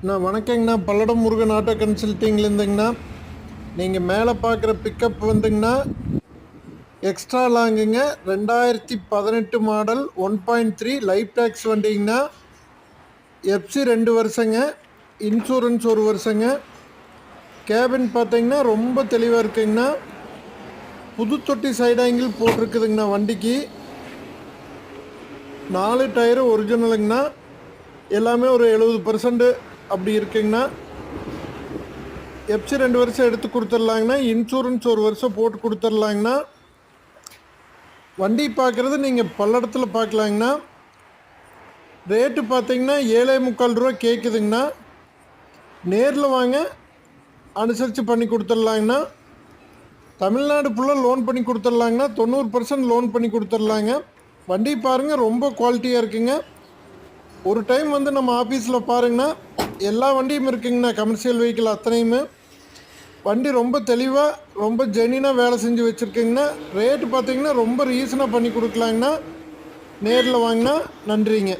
நான் வணக்கங்கண்ணா. பல்லடம் முருகன் ஆட்டோ கன்சல்ட்டிங்லேருந்துங்கண்ணா. நீங்கள் மேலே பார்க்குற பிக்கப் வந்துங்கண்ணா எக்ஸ்ட்ரா லாங்குங்க. 2018 மாடல் 1.3 லைஃப் டேக்ஸ் வண்டிங்கண்ணா. எஃப்சி 2 வருஷங்க, இன்சூரன்ஸ் 1 வருஷங்க. கேபின் பார்த்தீங்கன்னா ரொம்ப தெளிவாக இருக்குங்கண்ணா. புது தொட்டி சைடு ஆங்கிள் போட்டிருக்குதுங்கண்ணா. வண்டிக்கு 4 டயரு ஒரிஜினலுங்கண்ணா. எல்லாமே ஒரு 70% அப்படி இருக்குங்கண்ணா. எஃப்சி 2 வருஷம் எடுத்து கொடுத்துர்லாங்கண்ணா. இன்சூரன்ஸ் 1 வருஷம் போட்டு கொடுத்துர்லாங்கண்ணா. வண்டி பார்க்குறது நீங்கள் பல்லடத்தில் பார்க்கலாங்கண்ணா. ரேட்டு பார்த்தீங்கன்னா 7,45 ரூபா கேட்குதுங்கண்ணா. நேரில் வாங்க, அனுசரித்து பண்ணி கொடுத்துர்லாங்கண்ணா. தமிழ்நாடு ஃபுல்லாக லோன் பண்ணி கொடுத்துர்லாங்கண்ணா. 90% லோன் பண்ணி கொடுத்துர்லாங்க. வண்டி பாருங்கள், ரொம்ப குவாலிட்டியாக இருக்குங்க. ஒரு டைம் வந்து நம்ம ஆஃபீஸில் பாருங்கண்ணா, எல்லா வண்டியும் இருக்குங்கண்ணா. கமர்ஷியல் வெஹிக்கிள் அத்தனையுமே வண்டி ரொம்ப தெளிவாக ரொம்ப ஜெனினாக வேலை செஞ்சு வச்சுருக்குங்கண்ணா. ரேட்டு பார்த்தீங்கன்னா ரொம்ப ரீசனாக பண்ணி கொடுக்கலாங்கண்ணா. நேரில் வாங்கினா நன்றிங்க.